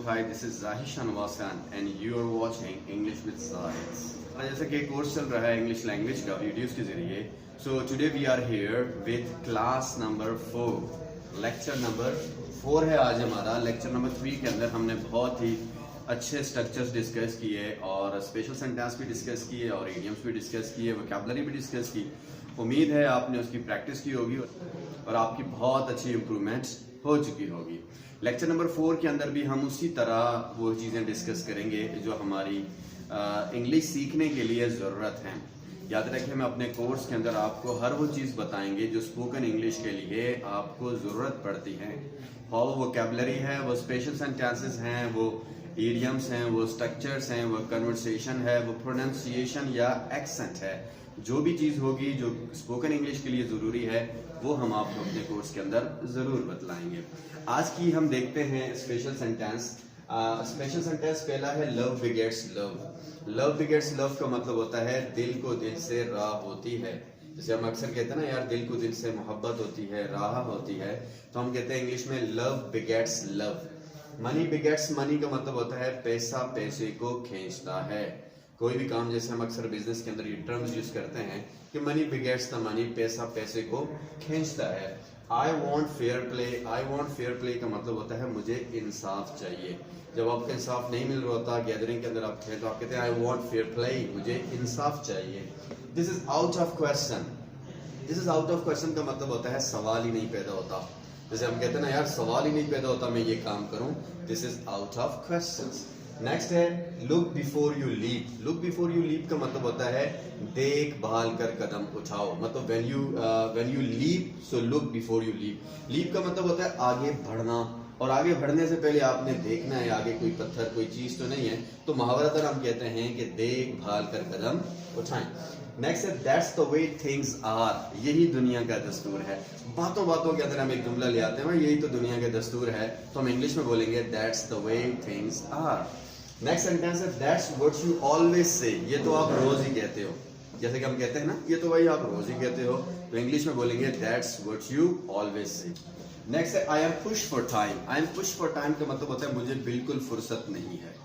hi, this is Zahi Shanwasan and you are watching English with Zahids। जैसे कि course चल रहा है इंग्लिश लैंग्वेज का वीडियोस के जरिए, so today we are here with class number 4, lecture number 4 है आज हमारा। लेक्चर नंबर 3 के अंदर हमने बहुत ही अच्छे स्ट्रक्चर्स डिस्कस किए और स्पेशल सेंटेंस भी डिस्कस किए और इडियम्स भी डिस्कस किए, वोकैबुलरी भी डिस्कस की। उम्मीद है आपने उसकी प्रैक्टिस की होगी और आपकी बहुत अच्छी इम्प्रूवमेंट हो चुकी होगी। लेक्चर नंबर 4 के अंदर भी हम उसी तरह वो चीज़ें डिस्कस करेंगे जो हमारी इंग्लिश सीखने के लिए ज़रूरत है। याद रखें, मैं अपने कोर्स के अंदर आपको हर वो चीज़ बताएंगे जो स्पोकन इंग्लिश के लिए आपको ज़रूरत पड़ती है। वो वोकैबुलरी है, वो स्पेशल सेंटेंसेस हैं, वो इडियम्स हैं, वो स्ट्रक्चर्स हैं, वो कन्वर्सेशन है, वो प्रोनाउंसिएशन या एक्सेंट है। जो भी चीज़ होगी जो स्पोकन इंग्लिश के लिए ज़रूरी है वो हम आपको अपने कोर्स के अंदर ज़रूर बतलाएंगे। आज की हम देखते हैं स्पेशल सेंटेंस। स्पेशल सेंटेंस पहला है love begets love. Love begets love का मतलब होता है दिल को दिल से राह होती है। जैसे हम अक्सर कहते हैं ना, यार दिल को दिल से मोहब्बत होती है, राह होती है, तो हम कहते हैं इंग्लिश में love begets love. Money begets money का मतलब होता है पैसा पैसे को खींचता है। कोई भी काम, जैसे हम अक्सर बिजनेस के अंदर ये टर्म्स यूज करते हैं कि मनी बिगेट्स द मनी, पैसा पैसे को खींचता है। I want fair play, I want fair play का मतलब होता है मुझे इंसाफ चाहिए। जब आपको इंसाफ नहीं मिल रहा होता गैदरिंग के अंदर आप थे, तो आप कहते हैं आई वॉन्ट फेयर प्ले, मुझे इंसाफ चाहिए। This is out of question. This is out of question का मतलब होता है सवाल ही नहीं पैदा होता। जैसे हम कहते हैं ना, यार सवाल ही नहीं पैदा होता मैं ये काम करूं, this is out of question. Next है look before you leap. Look before you leap का मतलब होता है देखभाल कर कदम उठाओ। मतलब when you leap, so look before you leap. Leap का मतलब होता है आगे बढ़ना, और आगे बढ़ने से पहले आपने देखना है आगे कोई पत्थर कोई चीज तो नहीं है, तो मुहावरतन हम कहते हैं कि देखभाल कर कदम उठाएं। नेक्स्ट है that's the way things are. यही दुनिया का दस्तूर है। बातों बातों के अंदर हम एक जुमला ले आते हैं, यही तो दुनिया का दस्तूर है, तो हम इंग्लिश में बोलेंगे that's the way things are. Next sentence है that's what you always say. ये तो आप रोज ही कहते हो। जैसे कि हम कहते हैं ना, ये तो भाई आप रोज ही कहते हो, तो इंग्लिश में बोलेंगे that's what you always say. Next है I am push for time. I am push for time का मतलब होता है मुझे बिल्कुल फुर्सत नहीं है।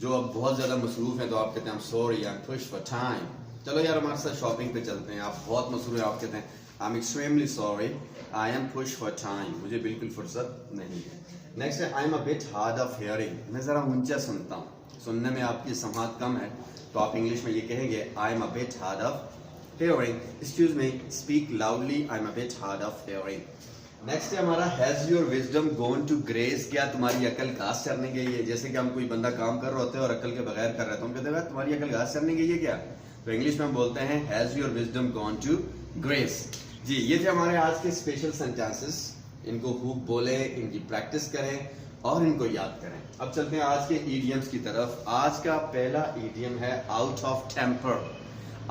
जो अब बहुत ज्यादा मसरूफ है तो आप कहते हैं I am sorry, I am push for time. चलो यार हमारे साथ शॉपिंग पे चलते हैं, आप बहुत मसरूफ है, आप कहते हैं I am extremely sorry, I am push for time, मुझे बिल्कुल फुर्सत नहीं है। नेक्स्ट है I am a bit hard of hearing. मैं जरा ऊंचा सुनता हूँ, सुनने में आपकी समात कम है, तो आप इंग्लिश में ये कहेंगे I am a bit hard of hearing. Excuse me, speak loudly, I am a bit hard of hearing. Next है हमारा has your wisdom gone to grace. क्या तुम्हारी अकल घास चरने गई है? जैसे कि हम कोई बंदा काम कर रहे होते हैं और अकल के बगैर कर रहे हैं, तो हम कहते हैं तुम्हारी अकल घास चरने गई है क्या? तो इंग्लिश में हम बोलते हैं has your wisdom gone to grace. जी, ये थे हमारे आज के स्पेशल सेंटेंसेस। इनको खूब बोले, इनकी प्रैक्टिस करें और इनको याद करें। अब चलते हैं आज के इडियम्स की तरफ। आज का पहला इडियम है out of temper.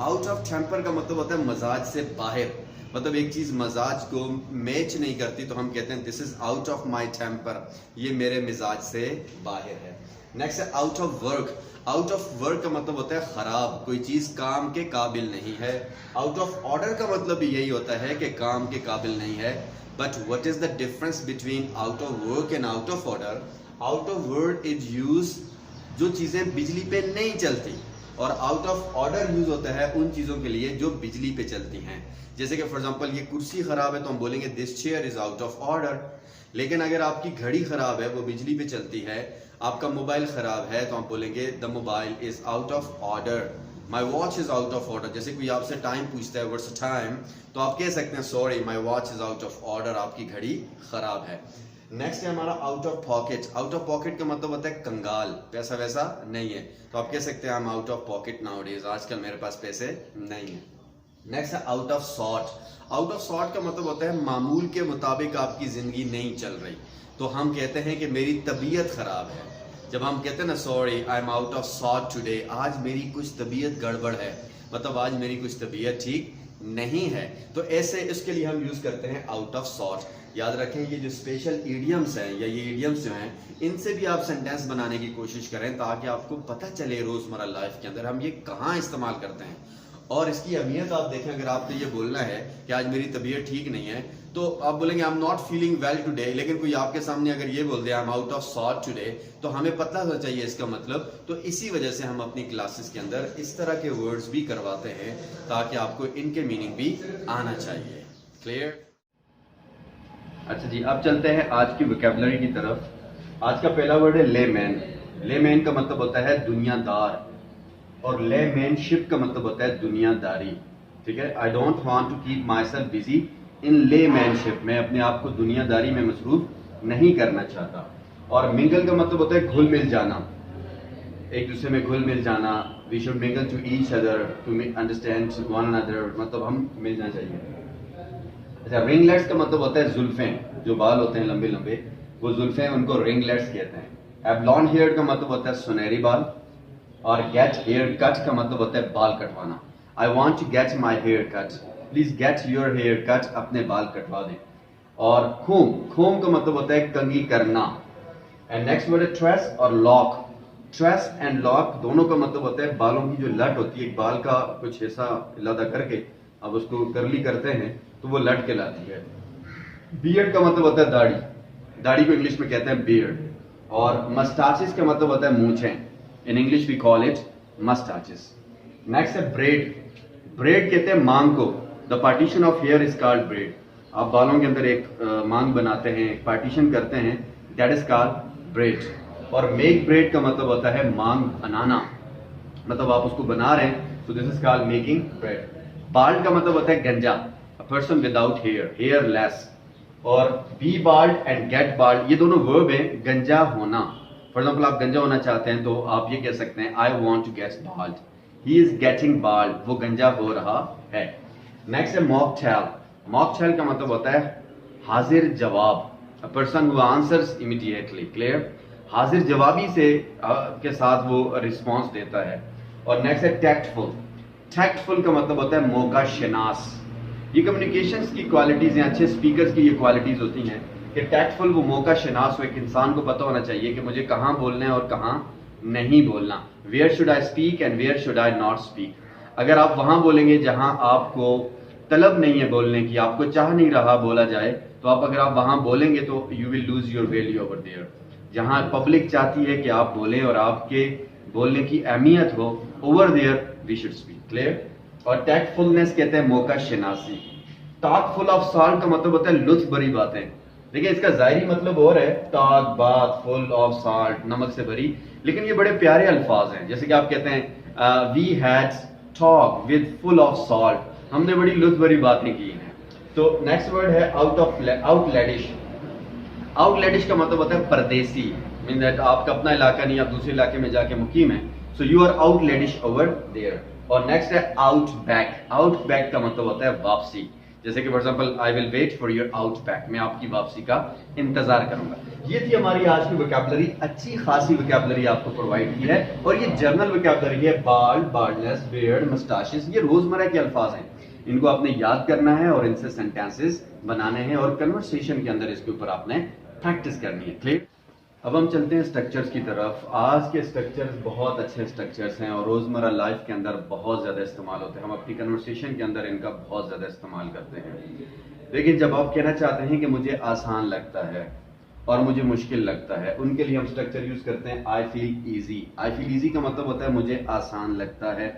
Out of temper का मतलब होता है मजाज से बाहर। मतलब एक चीज मजाज को मैच नहीं करती तो हम कहते हैं this is out of my temper, ये मेरे मिजाज से बाहर है। नेक्स्ट है out of work. Out of work का मतलब होता है खराब, कोई चीज काम के काबिल नहीं है। आउट ऑफ ऑर्डर का मतलब भी यही होता है कि काम के काबिल नहीं है। But what is the difference between out of work and out of order? Out of work is use जो चीजें बिजली पे नहीं चलती, और आउट ऑफ ऑर्डर यूज होता है उन चीजों के लिए जो बिजली पे चलती हैं। जैसे कि फॉर एग्जांपल ये कुर्सी खराब है तो हम बोलेंगे this chair is out of order. लेकिन अगर आपकी घड़ी खराब है, वो बिजली पे चलती है, आपका मोबाइल खराब है, तो हम बोलेंगे the mobile is out of order. My watch is out of order. जैसे कोई आपसे टाइम पूछता है व्हाट्स द टाइम, तो आप कह सकते हैं sorry my watch is out of order, आपकी घड़ी खराब है। नेक्स्ट है हमारा out of pocket. Out of pocket का मतलब होता है कंगाल, पैसा वैसा नहीं है, तो आप कह सकते हैं आई am out of pocket nowadays, आजकल मेरे पास पैसे नहीं है। नेक्स्ट है out of sort. Out of sort का मतलब होता है मामूल के मुताबिक आपकी जिंदगी नहीं चल रही, तो हम कहते हैं कि मेरी तबीयत खराब है। जब हम कहते हैं ना sorry I am out of sort today, आज मेरी कुछ तबीयत गड़बड़ है, मतलब आज मेरी कुछ तबीयत ठीक नहीं है, तो ऐसे इसके लिए हम यूज करते हैं आउट ऑफ सॉर्ट। याद रखें ये जो स्पेशल इडियम्स हैं या ये इडियम्स जो हैं, इनसे भी आप सेंटेंस बनाने की कोशिश करें ताकि आपको पता चले रोजमर्रा लाइफ के अंदर हम ये कहाँ इस्तेमाल करते हैं। और इसकी अहमियत आप देखें, अगर आपने ये बोलना है कि आज मेरी तबीयत ठीक नहीं है, तो आप बोलेंगे I am not feeling well today, लेकिन कोई आपके सामने अगर ये बोल दे I am out of sort today, तो हमें पता होना चाहिए इसका मतलब। तो इसी वजह से हम अपनी क्लासेस के अंदर इस तरह के वर्ड्स भी करवाते हैं ताकि आपको इनके मीनिंग भी आना चाहिए। क्लियर? अच्छा जी, अब चलते हैं आज की वोकैबुलरी की तरफ। आज का पहला वर्ड है लेमैन। लेमैन का मतलब होता है दुनियादार, और लेमैनशिप का मतलब होता है दुनियादारी। ठीक है, I don't want to keep myself busy in laymanship, मैं अपने आप को दुनियादारी में मसरूफ नहीं करना चाहता। और मिंगल का मतलब होता है घुल मिल जाना, एक दूसरे में घुल मिल जाना। We should mingle to each other to understand one another, मतलब हम मिलना चाहिए। अच्छा, रिंगलेट्स का मतलब होता है जुल्फें, जो बाल होते हैं लंबे लंबे, वो जुल्फें, उनको रिंगलेट्स कहते हैं। एब्लॉन्ड हेयर का मतलब होता है सुनहरी बाल, और गेट हेयर कट का मतलब होता है बाल कटवाना। I want to get my hair cut, please get your hair cut, अपने बाल कटवा दें। और खूम, खूम का मतलब होता है कंघी करना। एंड नेक्स्ट वर्ड है ट्रेस और लॉक। ट्रेस एंड लॉक दोनों का मतलब होता है बालों की जो लट होती है, एक बाल का कुछ हिस्सा इलादा करके अब उसको करली करते हैं तो वो लट कहलाती है। बियर्ड का मतलब होता है दाढ़ी, दाढ़ी को इंग्लिश में कहते हैं बियर्ड। और मस्टाचिस का मतलब होता है मूंछें, in English we call it mustaches. Next है ब्रेड। ब्रेड कहते हैं मांग को, the partition of hair is called braid. आप बालों के अंदर एक मांग बनाते हैं, एक पार्टीशन करते हैं, दैट इज कॉल्ड ब्रेड। और मेक ब्रेड का मतलब होता है मांग बनाना, मतलब आप उसको बना रहे हैं, so this is called making braid. Bald का मतलब होता है गंजा, a person without hair, hairless. और be bald and get bald, ये दोनों वर्ब है, गंजा होना। फॉर एग्जाम्पल आप गंजा होना चाहते हैं तो आप ये कह सकते हैं I want to get bald, he is getting bald, वो गंजा हो रहा है। नेक्स्ट है मॉकटेल। मॉकटेल का मतलब होता है हाजिर जवाब, a person who answers immediately. Clear? हाजिर जवाबी से के साथ वो रिस्पॉन्स देता है। और नेक्स्ट है टैक्टफुल। टैक्टफुल का मतलब होता है मौका शनास। ये कम्युनिकेशंस की क्वालिटीज हैं, अच्छे स्पीकर्स की ये क्वालिटीज होती हैं कि टैक्टफुल, वो मौका शनास हो, एक इंसान को पता होना चाहिए कि मुझे कहाँ बोलना है और कहाँ नहीं बोलना। Where should I speak and where should I not speak. अगर आप वहां बोलेंगे जहां आपको तलब नहीं है बोलने की, आपको चाह नहीं रहा बोला जाए, तो आप अगर आप वहां बोलेंगे तो you will lose your value over there. जहां पब्लिक चाहती है कि आप बोलें और आपके बोलने की अहमियत हो, over there we should speak. Clear? और टैक्टफुलनेस कहते हैं मौका शनासी। टॉक फुल ऑफ सॉल्ट का मतलब होता है लुत्फ भरी बातें। देखिए, इसका जाहिरी मतलब और है टॉक, बात, फुल ऑफ सॉल्ट, नमक से भरी, लेकिन ये बड़े प्यारे अल्फाज हैं। जैसे कि आप कहते हैं we had talk with full of salt, हमने बड़ी लुत्फ भरी बातें की हैं। तो नेक्स्ट वर्ड है आउटलैंडिश। आउटलैंडिश का मतलब होता है परदेसी, मीन दैट आपका अपना इलाका नहीं, आप दूसरे इलाके में जाके मुकीम है, so you are outlandish over there. और नेक्स्ट है आउटबैक। आउटबैक का मतलब होता है वापसी। जैसे कि for example I will wait for your outback, मैं आपकी वापसी का इंतजार करूंगा। ये थी हमारी आज की वोकैबुलरी, अच्छी खासी वोकैबुलरी आपको प्रोवाइड की है। और ये जर्नल वोकैबुलरी है, बाल्ड, बार्डलेस, बियर्ड, मस्टाशिस, ये रोजमर्रा के अल्फाज हैं। इनको आपने याद करना है और इनसे सेंटेंसेस बनाने हैं और कन्वर्सेशन के अंदर इसके ऊपर आपने प्रैक्टिस करनी है। क्लियर? अब हम चलते हैं स्ट्रक्चर्स की तरफ। आज के स्ट्रक्चर्स बहुत अच्छे स्ट्रक्चर्स हैं और रोजमर्रा लाइफ के अंदर बहुत ज्यादा इस्तेमाल होते हैं। हम अपनी कन्वर्सेशन के अंदर इनका बहुत ज्यादा इस्तेमाल करते हैं। लेकिन जब आप कहना चाहते हैं कि मुझे आसान लगता है और मुझे मुश्किल लगता है, उनके लिए हम स्ट्रक्चर यूज करते हैं I feel easy. I feel easy का मतलब होता है मुझे आसान लगता है।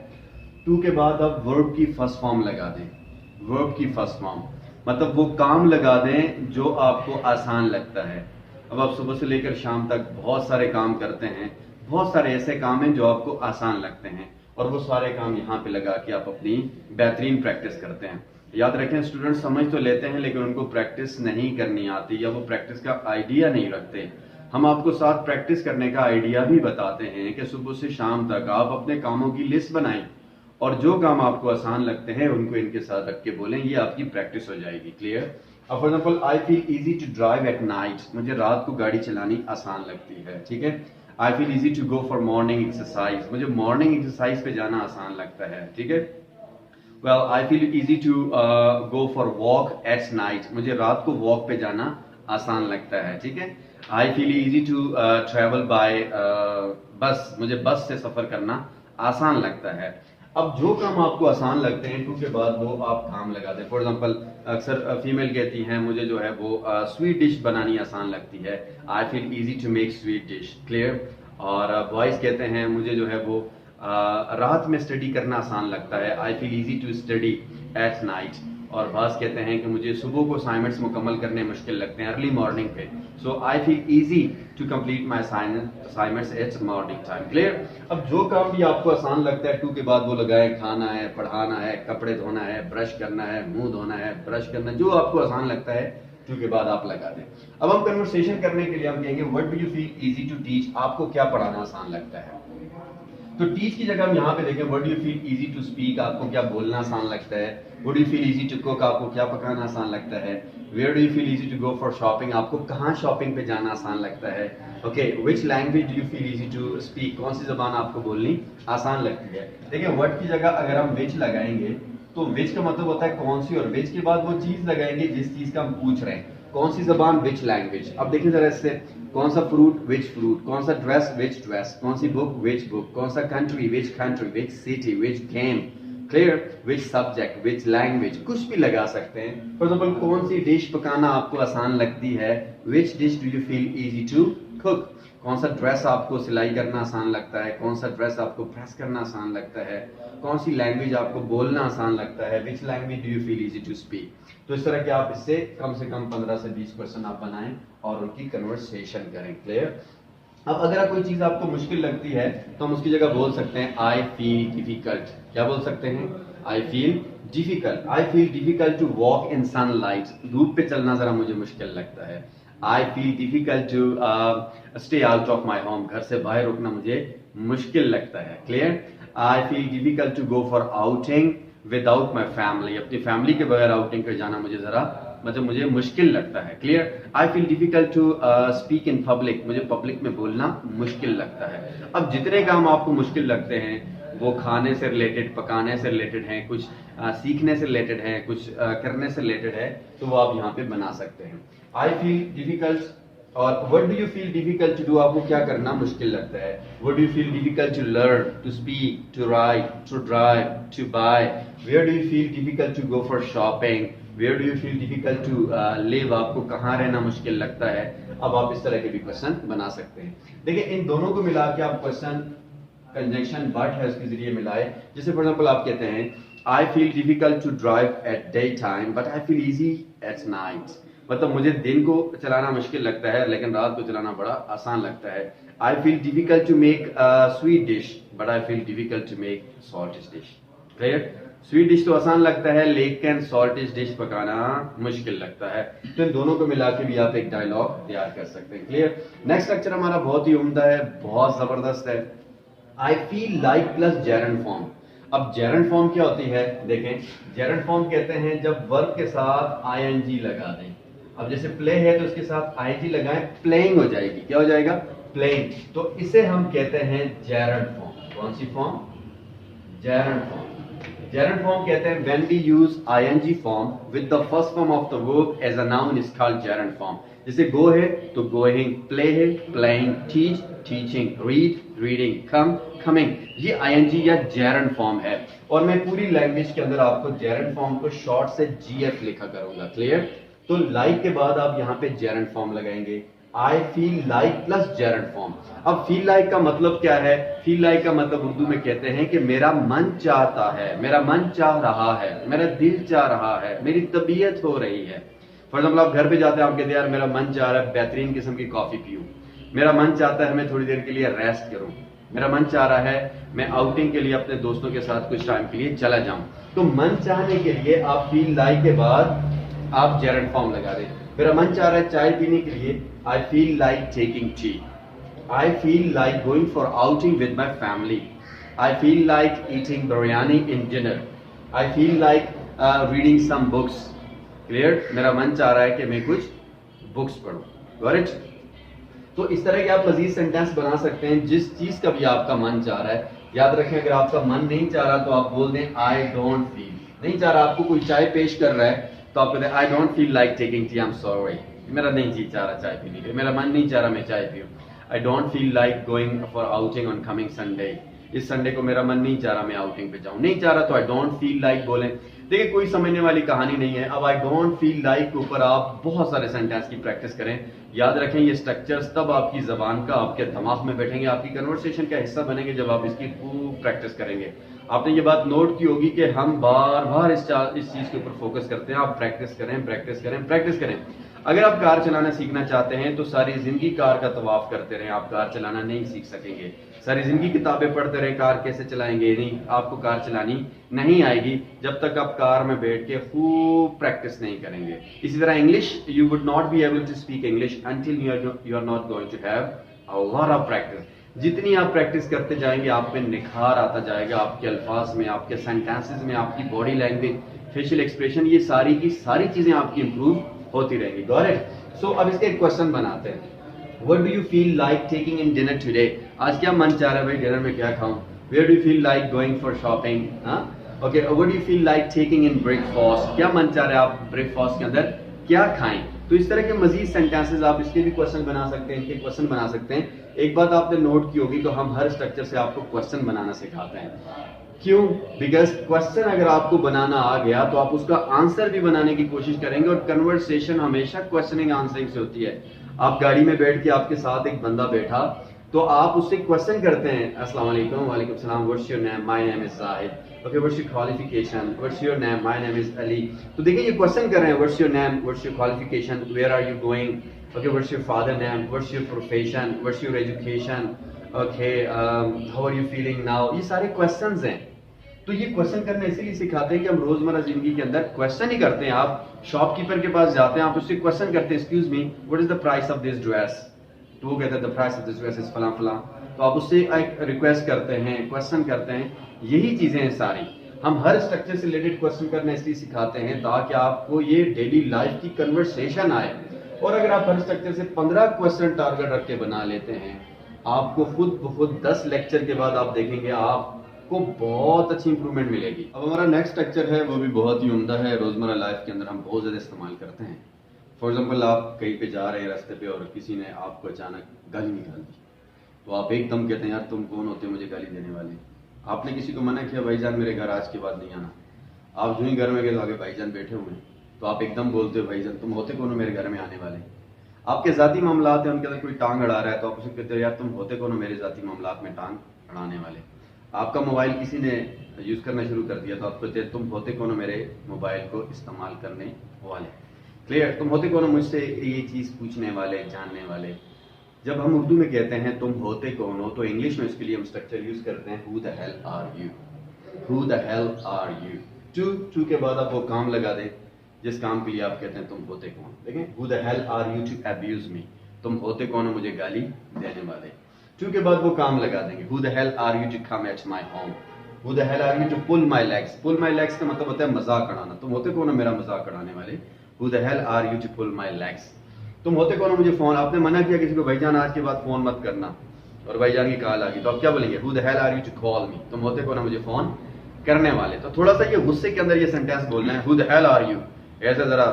टू के बाद आप वर्ब की फर्स्ट फॉर्म लगा दें। वर्ब की फर्स्ट फॉर्म मतलब वो काम लगा दें जो आपको आसान लगता है। अब आप सुबह से लेकर शाम तक बहुत सारे काम करते हैं, बहुत सारे ऐसे काम हैं जो आपको आसान लगते हैं, और वो सारे काम यहाँ पे लगा के आप अपनी बेहतरीन प्रैक्टिस करते हैं। याद रखें, स्टूडेंट समझ तो लेते हैं लेकिन उनको प्रैक्टिस नहीं करनी आती या वो प्रैक्टिस का आइडिया नहीं रखते। हम आपको साथ प्रैक्टिस करने का आइडिया भी बताते हैं कि सुबह से शाम तक आप अपने कामों की लिस्ट बनाएं और जो काम आपको आसान लगते हैं उनको इनके साथ रख के बोलें, ये आपकी प्रैक्टिस हो जाएगी। क्लियर? अब for example I feel easy to drive at night, मुझे रात को गाड़ी चलानी आसान लगती है। ठीक है? I feel easy to go for morning exercise, मुझे मॉर्निंग एक्सरसाइज पे जाना आसान लगता है। ठीक है? Well I feel easy to go for walk at night, मुझे रात को वॉक पे जाना आसान लगता है। ठीक है? I feel easy to travel by bus, मुझे बस से सफर करना आसान लगता है। अब जो काम आपको आसान लगते हैं टू के बाद वो आप काम लगा दें। फॉर एग्जांपल अक्सर फीमेल कहती हैं मुझे जो है वो स्वीट डिश बनानी आसान लगती है, I feel easy to make sweet dish, clear. और बॉयज कहते हैं मुझे जो है वो रात में स्टडी करना आसान लगता है, I feel easy to study at night. और बास कहते हैं कि मुझे सुबह को असाइनमेंट्स मुकम्मल करने मुश्किल लगते हैं अर्ली मॉर्निंग पे, so I feel easy to complete my assignments at morning time, clear. अब जो काम भी आपको आसान लगता है टू के बाद वो लगाए, खाना है, पढ़ाना है, कपड़े धोना है, ब्रश करना है, मुंह धोना है, ब्रश करना, जो आपको आसान लगता है टू के बाद आप लगा दें। अब हम कन्वर्सेशन करने के लिए हम कहेंगे what do you feel easy to teach, आपको क्या पढ़ाना आसान लगता है। तो टीच की जगह हम यहाँ पे देखें what do you feel easy to speak, आपको क्या बोलना आसान लगता है। What do you feel easy to cook, आपको क्या पकाना आसान लगता है। Where do you feel easy to go for shopping, आपको कहाँ शॉपिंग पे जाना आसान लगता है। Okay, which language do you feel easy to speak, कौन सी जबान आपको बोलनी आसान लगती है। देखिए व्हाट की जगह अगर हम विच लगाएंगे तो विच का मतलब होता है कौन सी, और विच के बाद वो चीज लगाएंगे जिस चीज का हम पूछ रहे हैं, कौन सी जबान विच लैंग्वेज। अब देखिए जरा इससे, कौन सा फ्रूट विच फ्रूट, कौन सा ड्रेस विच ड्रेस, कौन सी बुक विच बुक, कौन सा country which country, which city which game, clear, which subject which language, कुछ भी लगा सकते हैं। फॉर एग्जाम्पल कौन सी डिश पकाना आपको आसान लगती है, which dish do you feel easy to cook. कौन सा ड्रेस आपको सिलाई करना आसान लगता है, कौन सा ड्रेस आपको प्रेस करना आसान लगता है, कौन सी लैंग्वेज आपको बोलना आसान लगता है, which language do you feel easy to speak. तो इस तरह के आप इससे कम 15 से 20 क्वेश्चन आप बनाएं और उनकी कन्वर्सेशन करें, क्लियर। अब अगर कोई चीज आपको मुश्किल लगती है तो हम उसकी जगह बोल सकते हैं आई फील डिफिकल्ट। क्या बोल सकते हैं, I feel difficult. I feel difficult to walk in sunlight, धूप पे चलना जरा मुझे मुश्किल लगता है। I feel difficult to stay out of my home, घर से बाहर रुकना मुझे मुश्किल लगता है, clear. I feel difficult to go for outing without my family, अपनी फैमिली के बगैर आउटिंग पे जाना मुझे जरा मतलब मुझे मुश्किल लगता है, clear. I feel difficult to speak in public, मुझे पब्लिक में बोलना मुश्किल लगता है। अब जितने काम आपको मुश्किल लगते हैं वो खाने से रिलेटेड, पकाने से रिलेटेड हैं, कुछ सीखने से रिलेटेड है, कुछ करने से रिलेटेड है, तो वो आप यहाँ पे बना सकते हैं। आई फील डिफिकल्ट और what do you feel difficult to do, आपको क्या करना मुश्किल लगता है। What do you feel difficult to learn, to speak, to write, to drive, to buy. Where do you feel difficult to go for shopping, where do you feel difficult to live, आपको कहाँ रहना मुश्किल लगता है। अब आप इस तरह के भी क्वेश्चन बना सकते हैं। देखिए इन दोनों को मिला के आप क्वेश्चन कंजंक्शन बट है उसके जरिए मिलाए। जैसे फॉर एग्जांपल आप कहते हैं I feel difficult to drive at day time but I feel easy at night, मतलब मुझे दिन को चलाना मुश्किल लगता है लेकिन रात को चलाना बड़ा आसान लगता है। I feel difficult to make sweet dish but I feel difficult to make saltish dish, clear. Sweet dish तो आसान लगता है लेकिन सॉल्टिश डिश पकाना मुश्किल लगता है। तो इन दोनों को मिला के भी आप एक डायलॉग तैयार कर सकते हैं, क्लियर। नेक्स्ट लेक्चर हमारा बहुत ही उम्दा है, बहुत जबरदस्त है। I feel like plus gerund form. अब जेरंड फॉर्म क्या होती है, देखें जेरंड फॉर्म कहते हैं जब वर्ब के साथ आईएनजी लगा दें। अब जैसे प्ले है तो उसके साथ आईएनजी लगाएं, प्लेइंग हो जाएगी, क्या हो जाएगा, प्लेइंग। तो इसे हम कहते हैं जेरंड फॉर्म। कौन सी form, gerund form. Gerund form कहते हैं when we use ING form with the first form of the verb as a noun is called gerund form. जैसे गो है तो गोइंग, प्ले है playing, teach teaching, read reading, come coming, ये ING या gerund form है। और मैं पूरी लैंग्वेज के अंदर आपको जेरंड फॉर्म को शॉर्ट से जीएफ लिखा करूंगा, क्लियर। तो लाइक के बाद आप यहाँ पे जेरंड फॉर्म लगाएंगे, आई feel like plus gerund form. अब फील लाइक का मतलब क्या है, फील लाइक का मतलब उर्दू में कहते हैं कि मेरा मन चाहता है, मेरा मन चाह रहा है, मेरा दिल चाह रहा है, मेरी तबीयत हो रही है। फॉर एग्जाम्पल आप घर पे जाते हैं, आप कहते हैं यार मेरा मन चाह रहा है बेहतरीन किस्म की कॉफी पीऊं, मेरा मन चाहता है मैं थोड़ी देर के लिए रेस्ट करूं, मेरा मन चाह रहा है मैं आउटिंग के लिए अपने दोस्तों के साथ कुछ टाइम के लिए चला जाऊं। तो मन चाहने के लिए आप फील लाइक के बाद आप जेरंड फॉर्म लगा दें। मेरा मन चाह रहा है चाय पीने के लिए, I feel like taking tea. I feel like going for outing with my family. I feel like eating biryani in dinner. I feel like reading some books, clear. मेरा मन चाह रहा है कि मैं कुछ बुक्स पढूं, गॉट इट। तो इस तरह के आप मजीद सेंटेंस बना सकते हैं जिस चीज का भी आपका मन चाह रहा है। याद रखें अगर आपका मन नहीं चाह रहा तो आप बोल दें आई डोंट फील, नहीं चाह रहा, आपको कोई चाय पेश कर रहा है तो आप कहते हैं आई don't feel like taking tea, I am sorry, मेरा नहीं जी चाह रहा चाय पीने के, मेरा मन नहीं चाह रहा मैं चाय पीऊं। I don't feel like going for outing on coming Sunday, इस संडे को मेरा मन नहीं चाह रहा मैं आउटिंग पे जाऊं, नहीं चाह रहा तो आई डोंट फील लाइक बोलें। देखिए कोई समझने वाली कहानी नहीं है। अब आई डोंट फील लाइक के ऊपर आप बहुत सारे सेंटेंस की प्रैक्टिस करें। याद रखें ये स्ट्रक्चर्स तब आपकी जबान का आपके दिमाग में बैठेंगे, आपकी कन्वर्सेशन का हिस्सा बनेंगे जब आप इसकी खूब प्रैक्टिस करेंगे। आपने ये बात नोट की होगी कि हम बार बार इस चीज के ऊपर फोकस करते हैं। आप प्रैक्टिस करें, प्रैक्टिस करें, प्रैक्टिस करें। अगर आप कार चलाना सीखना चाहते हैं तो सारी जिंदगी कार का तवाफ करते रहें, आप कार चलाना नहीं सीख सकेंगे। सारी जिंदगी किताबें पढ़ते रहें, कार कैसे चलाएंगे, नहीं आपको कार चलानी नहीं आएगी जब तक आप कार में बैठ के खूब प्रैक्टिस नहीं करेंगे। इसी तरह English, you would not be able to speak English until you are not going to have a lot of practice. जितनी आप प्रैक्टिस करते जाएंगे आप में निखार आता जाएगा, आपके अल्फाज में, आपके सेंटेंसेस में, आपकी बॉडी लैंग्वेज, फेशियल एक्सप्रेशन, ये सारी की सारी चीजें आपकी इंप्रूव होती रहेंगी। Got it? सो अब इसके एक क्वेश्चन बनाते हैं। What do you feel like taking in dinner today? आज क्या मन चाह रहा है भाई डिनर में क्या खाऊं? Where do you feel like going for shopping? हाँ? Okay, what do you feel like taking in breakfast? क्या मन चाह रहा है आप ब्रेकफास्ट के अंदर क्या खाएं? तो इस तरह के मजीद सेंटेंसेस आप इसके भी क्वेश्चन बना सकते हैं, इनके क्वेश्चन बना सकते हैं। एक बात आपने नोट की होगी तो हम हर स्ट्रक्चर से आपको क्वेश्चन बनाना सिखाते हैं। क्यों? बिकॉज क्वेश्चन अगर आपको बनाना आ गया तो आप उसका आंसर भी बनाने की कोशिश करेंगे, और कन्वर्सेशन हमेशा क्वेश्चनिंग आंसरिंग से होती है। आप गाड़ी में बैठ के आपके साथ एक बंदा बैठा तो आप उससे क्वेश्चन करते हैं, अस्सलाम वालेकुम, वालेकुम सलाम, what's your name, my name is Zahid, okay, what's your qualification, what's your name, my name is Ali. तो देखिए ये क्वेश्चन कर रहे हैं, what's your name, what's your qualification, where are you going, okay, what's your father name, what's your profession, what's your education, okay, how are you feeling now. ये सारे questions हैं। तो ये क्वेश्चन करना इसीलिए सिखाते हैं कि हम रोजमर्रा जिंदगी के अंदर क्वेश्चन ही करते हैं। आप शॉपकीपर के पास जाते हैं, आप उससे क्वेश्चन करते हैं, excuse me, what is the price of this dress, तो वो कहता है the price of this dress is फलां फलां। तो आप उससे एक रिक्वेस्ट करते हैं, क्वेश्चन करते हैं। यही चीजें हैं सारी। हम हर स्ट्रक्चर से रिलेटेड क्वेश्चन करना इसलिए सिखाते हैं ताकि आपको ये डेली लाइफ की कन्वर्सेशन आए। और अगर आप हर स्ट्रक्चर से 15 क्वेश्चन टारगेट रख के बना लेते हैं, आपको खुद ब खुद 10 लेक्चर के बाद आप देखेंगे आपको बहुत अच्छी इंप्रूवमेंट मिलेगी। अब हमारा नेक्स्ट स्ट्रक्चर है, वो भी बहुत ही उम्दा है, रोजमर्रा लाइफ के अंदर हम बहुत ज्यादा इस्तेमाल करते हैं। फॉर एग्जाम्पल आप कहीं पे जा रहे हैं रास्ते पे और किसी ने आपको अचानक गाली निकाल दी, तो आप एकदम कहते हैं यार तुम कौन होते हो मुझे गाली देने वाले। आपने किसी को मना किया भाईजान मेरे घर आज के बाद नहीं आना, आप जो ही घर में गए तो आगे भाईजान बैठे हुए हैं, तो आप एकदम बोलते हो भाईजान तुम होते कौन हो मेरे घर में आने वाले। आपके जाती मामलात हैं, उनके अंदर कोई टांग अड़ा रहा है तो आप उसे कहते हो यार तुम होते कौन हो मेरे जाती मामलात में टांग अड़ाने वाले। आपका मोबाइल किसी ने यूज करना शुरू कर दिया तो आप कहते हैं तुम होते कौन हो मेरे मोबाइल को इस्तेमाल करने वाले। क्लियर? तुम होते कौन हो मुझसे ये चीज पूछने वाले, जानने वाले। जब हम उर्दू में कहते हैं तुम होते कौन हो, तो इंग्लिश में उसके लिए हम स्ट्रक्चर यूज करते हैं who the hell are you, who the hell are you. To के बाद आप वो काम लगा दें जिस काम के लिए आप कहते हैं तुम होते कौन। देखें, who the hell are you to abuse me, तुम होते कौन हो मुझे गाली देने वाले। टू के बाद वो काम लगा देंगे, who the hell are you to come at my home, who the hell are you to pull my legs. Pull my legs का मतलब होता है मजाक उड़ाना, तुम होते कौन हो मेरा मजाक उड़ाने वाले। Who the hell are you to pull my legs. तुम होते कौन हो मुझे फोन, आपने मना किया किसी को भाईजान आज के बाद फोन मत करना, और भाईजान की कॉल आ गई, तो आप क्या बोलेंगे, who the hell are you to call me, तुम होते कौन हो मुझे फोन करने वाले। तो थोड़ा सा ये गुस्से के अंदर ये सेंटेंस बोलना है, who the hell are you, ऐसा जरा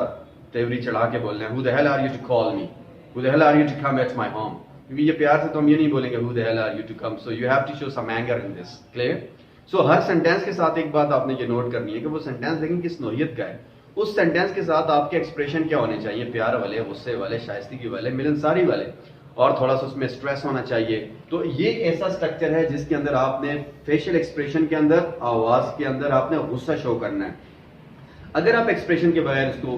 तेवरी चढ़ा के बोलना है, who the hell are you to call me, who the hell are you to come at my home. क्योंकि ये प्यार से तो हम ये नहीं बोलेंगे who the hell are you to come, so you have to show some anger in this. Clear? So हर सेंटेंस के साथ एक बात आपने ये नोट करनी है कि वो सेंटेंस देखें किस नौइयत का है। उस सेंटेंस के साथ आपके एक्सप्रेशन क्या होने चाहिए, प्यार वाले, गुस्से वाले, शाइस्ती वाले, मिलनसारी वाले, और थोड़ा सा उसमें स्ट्रेस होना चाहिए। तो ये ऐसा स्ट्रक्चर है जिसके अंदर आपने फेशियल एक्सप्रेशन के अंदर, आवाज के अंदर आपने गुस्सा शो करना है। अगर आप एक्सप्रेशन के बगैर इसको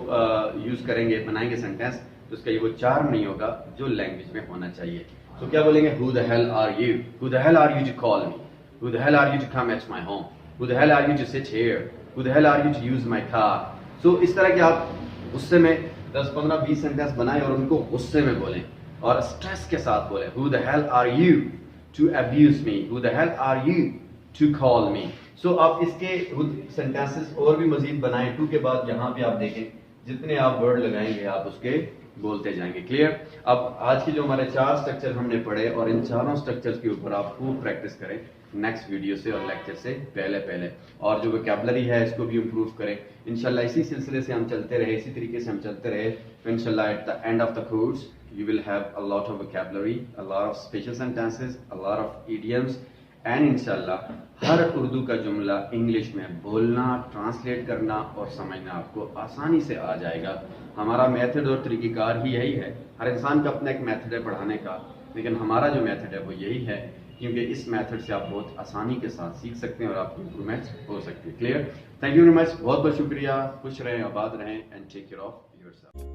यूज करेंगे, बनाएंगे सेंटेंस, तो इसका ये वो चार्म नहीं होगा जो लैंग्वेज में होना चाहिए। तो क्या बोलेंगे, who the hell are you, who the hell are you to call me, who the hell are you to come at my home, who the hell are you to sit here, who the hell are you to use my car. So इस तरह के आप गुस्से में 10, 15, 20 sentence बनाएं और उनको गुस्से में बोलें और स्ट्रेस के साथ बोलें। Who the hell are you to abuse me, who the hell are you to call me. So आप इसके सेंटेंसेस और भी मजीद बनाएं। टू के बाद यहाँ पे आप देखें जितने आप वर्ड लगाएंगे आप उसके बोलते जाएंगे। क्लियर? अब आज की जो हमारे 4 स्ट्रक्चर हमने पढ़े, और इन चारों स्ट्रक्चर्स के ऊपर आप खूब प्रैक्टिस करें नेक्स्ट वीडियो से और लेक्चर से पहले, और जो वोकैबुलरी है इसको भी इम्प्रूव करें। इंशाल्लाह इसी सिलसिले से हम चलते रहे, इसी तरीके से हम चलते रहे, तो इंशाल्लाह at the end of the course you will have a lot of vocabulary, a lot of special sentences, a lot of idioms, and इंशाल्लाह हर उर्दू का जुमला इंग्लिश में बोलना, ट्रांसलेट करना और समझना आपको आसानी से आ जाएगा। हमारा मेथड और तरीक़ेकार ही यही है। हर इंसान का अपना एक मेथड है पढ़ाने का, लेकिन हमारा जो मेथड है वो यही है, क्योंकि इस मेथड से आप बहुत आसानी के साथ सीख सकते हैं और आपकी इंप्रूवमेंट हो सकती है। Clear? Thank you very much, बहुत बहुत शुक्रिया। खुश रहें, आबाद रहें and take care of yourself.